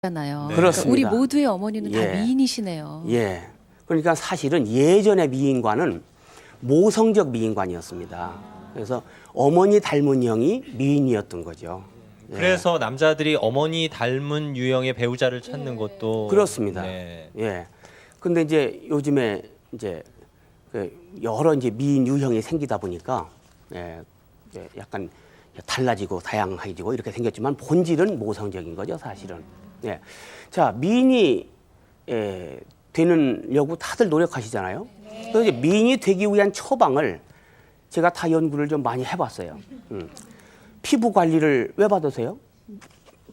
잖아요. 네. 그러니까 우리 그렇습니다. 모두의 어머니는 다 예. 미인이시네요. 예. 그러니까 사실은 예전의 미인관은 모성적 미인관이었습니다. 그래서 어머니 닮은 형이 미인이었던 거죠. 예. 그래서 남자들이 어머니 닮은 유형의 배우자를 찾는 것도 그렇습니다. 네. 예. 근데 이제 요즘에 이제 그 여러 이제 미인 유형이 생기다 보니까 약간 달라지고 다양해지고 이렇게 생겼지만 본질은 모성적인 거죠, 사실은. 예. 자, 미인이 되려고 다들 노력하시잖아요. 그래서 이제 미인이 되기 위한 처방을 제가 다 연구를 좀 많이 해봤어요. 피부 관리를 왜 받으세요?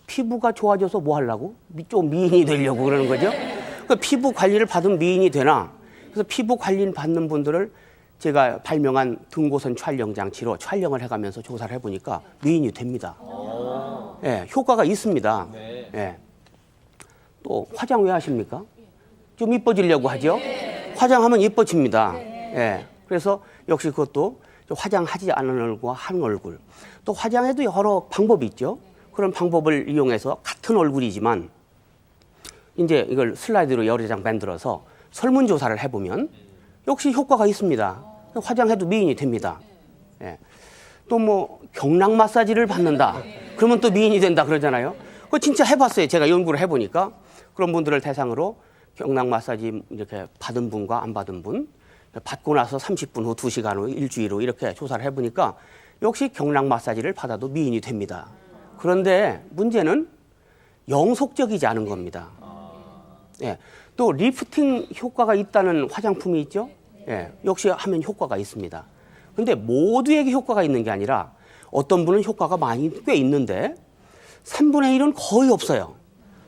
피부가 좋아져서 뭐 하려고? 좀 미인이 되려고 그러는 거죠. 그 피부 관리를 받으면 미인이 되나? 그래서 피부 관리 받는 분들을 제가 발명한 등고선 촬영 장치로 촬영을 해가면서 조사를 해보니까 미인이 됩니다. 예, 효과가 있습니다. 네. 예. 또 화장 왜 하십니까? 좀 이뻐지려고 하죠. 화장하면 이뻐집니다. 예. 그래서 역시 그것도 화장하지 않은 얼굴과 한 얼굴. 또 화장에도 여러 방법이 있죠. 그런 방법을 이용해서 같은 얼굴이지만 이제 이걸 슬라이드로 여러 장 만들어서 설문조사를 해보면 역시 효과가 있습니다. 화장해도 미인이 됩니다. 예. 또 뭐 경락 마사지를 받는다. 그러면 또 미인이 된다 그러잖아요. 그거 진짜 해봤어요. 제가 연구를 해보니까 그런 분들을 대상으로 경락 마사지 이렇게 받은 분과 안 받은 분 받고 나서 30분 후, 2시간 후, 일주일 후 이렇게 조사를 해보니까 역시 경락 마사지를 받아도 미인이 됩니다. 그런데 문제는 영속적이지 않은 겁니다. 예. 또 리프팅 효과가 있다는 화장품이 있죠. 예. 역시 하면 효과가 있습니다. 근데 모두에게 효과가 있는 게 아니라 어떤 분은 효과가 꽤 있는데 3분의 1은 거의 없어요.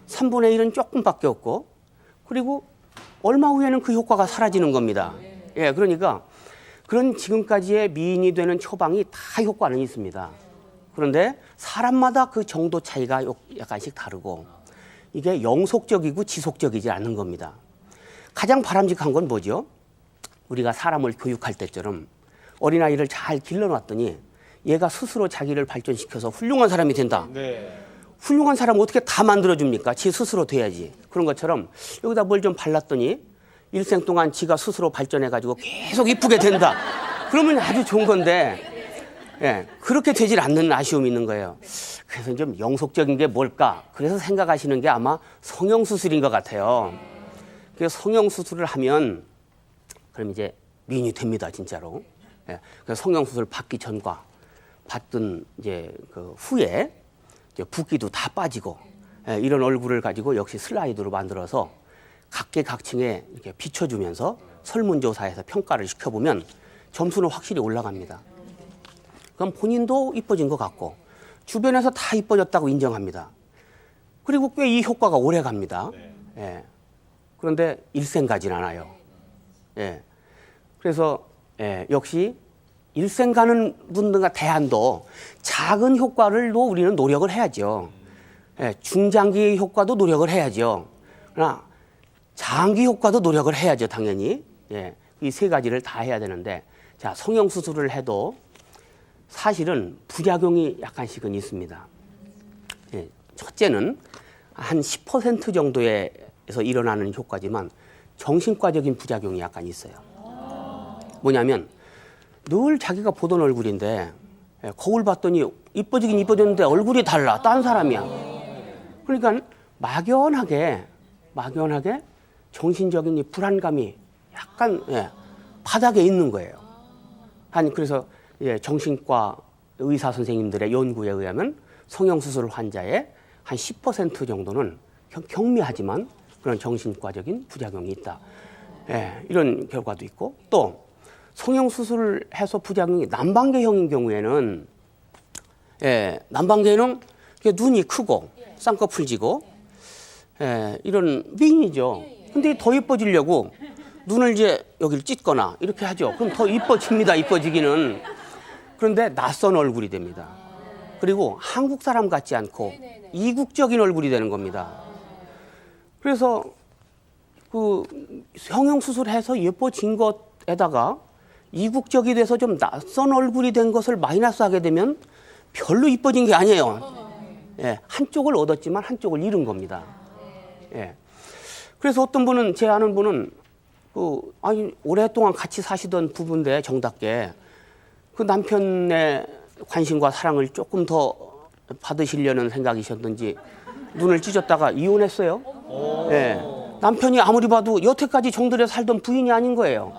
3분의 1은 조금밖에 없고 그리고 얼마 후에는 그 효과가 사라지는 겁니다. 예, 그러니까 그런 지금까지의 미인이 되는 처방이 다 효과는 있습니다. 그런데 사람마다 그 정도 차이가 약간씩 다르고 이게 영속적이고 지속적이지 않은 겁니다. 가장 바람직한 건 뭐죠? 우리가 사람을 교육할 때처럼 어린아이를 잘 길러놨더니 얘가 스스로 자기를 발전시켜서 훌륭한 사람이 된다. 네. 훌륭한 사람은 어떻게 다 만들어줍니까? 지 스스로 돼야지. 그런 것처럼 여기다 뭘 좀 발랐더니 일생 동안 지가 스스로 발전해가지고 계속 이쁘게 된다. 그러면 아주 좋은 건데 예, 그렇게 되질 않는 아쉬움이 있는 거예요. 그래서 좀 영속적인 게 뭘까? 그래서 생각하시는 게 아마 성형수술인 것 같아요. 그래서 성형수술을 하면 그럼 이제 미인이 됩니다, 진짜로. 예, 그래서 성형수술 받기 전과 받던 이제 그 후에 이제 붓기도 다 빠지고 예, 이런 얼굴을 가지고 역시 슬라이드로 만들어서 각계각층에 이렇게 비춰주면서 설문조사에서 평가를 시켜보면 점수는 확실히 올라갑니다. 그럼 본인도 이뻐진 것 같고 주변에서 다 이뻐졌다고 인정합니다. 그리고 꽤 이 효과가 오래 갑니다. 예. 그런데 일생 가진 않아요. 예. 그래서 역시 일생 가는 분들과 대안도 작은 효과를도 우리는 노력을 해야죠. 예. 중장기 효과도 노력을 해야죠. 그러나 장기 효과도 노력을 해야죠, 당연히. 예. 이 세 가지를 다 해야 되는데 자, 성형수술을 해도 사실은 부작용이 약간씩은 있습니다. 예, 첫째는 한 10% 정도에서 일어나는 효과지만 정신과적인 부작용이 약간 있어요. 뭐냐면 늘 자기가 보던 얼굴인데 거울 봤더니 이뻐지긴 이뻐졌는데 얼굴이 달라. 딴 사람이야. 그러니까 막연하게 정신적인 이 불안감이 약간 바닥에 있는 거예요. 그래서 정신과 의사 선생님들의 연구에 의하면 성형수술 환자의 한 10% 정도는 경미하지만 그런 정신과적인 부작용이 있다. 이런 결과도 있고 또 성형수술을 해서 부작용이 남방계형인 경우에는 남방계는 눈이 크고 쌍꺼풀 지고 이런 미인이죠. 근데 더 예뻐지려고 눈을 이제 여기를 찢거나 이렇게 하죠. 그럼 더 이뻐집니다. 이뻐지기는. 그런데 낯선 얼굴이 됩니다. 그리고 한국 사람 같지 않고 이국적인 얼굴이 되는 겁니다. 그래서 그 성형수술해서 예뻐진 것에다가 이국적이 돼서 좀 낯선 얼굴이 된 것을 마이너스 하게 되면 별로 이뻐진 게 아니에요. 한쪽을 얻었지만 한쪽을 잃은 겁니다. 예. 그래서 어떤 분은, 제 아는 분은 아니 오랫동안 같이 사시던 부부인데 정답게 그 남편의 관심과 사랑을 조금 더 받으시려는 생각이셨는지 눈을 찢었다가 이혼했어요. 예. 남편이 아무리 봐도 여태까지 정들여 살던 부인이 아닌 거예요.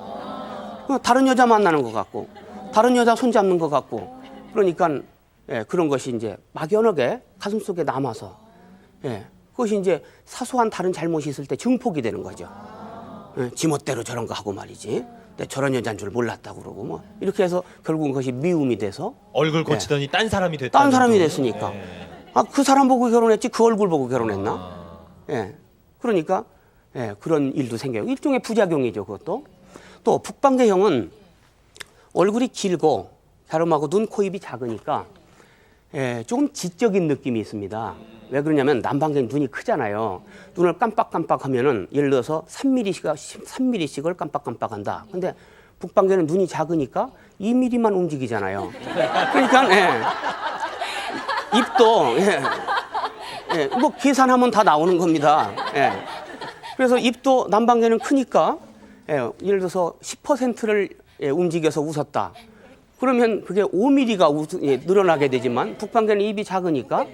다른 여자 만나는 것 같고, 다른 여자 손잡는 것 같고, 그러니까 예, 그런 것이 이제 막연하게 가슴속에 남아서, 예, 그것이 이제 사소한 다른 잘못이 있을 때 증폭이 되는 거죠. 예, 지멋대로 저런 거 하고 말이지. 근데 저런 여자인 줄 몰랐다고 그러고 뭐 이렇게 해서 결국은 그것이 미움이 돼서 얼굴 고치더니 딴 사람이 됐다. 딴 사람이 됐으니까. 아, 그 사람 보고 결혼했지 그 얼굴 보고 결혼했나? 예. 그러니까 예, 그런 일도 생겨요. 일종의 부작용이죠, 그것도. 또 북방계형은 얼굴이 길고 갸름하고 눈, 코, 입이 작으니까 예, 조금 지적인 느낌이 있습니다. 왜 그러냐면 남방계는 눈이 크잖아요. 눈을 깜빡깜빡하면은 예를 들어서 3mm씩을 깜빡깜빡한다. 근데 북방계는 눈이 작으니까 2mm만 움직이잖아요. 그러니까 예, 입도 예, 뭐 계산하면 다 나오는 겁니다. 예. 그래서 입도 남방계는 크니까 예, 예를 들어서 10%를 예, 움직여서 웃었다. 그러면 그게 5mm가 늘어나게 되지만 북방계는 입이 작으니까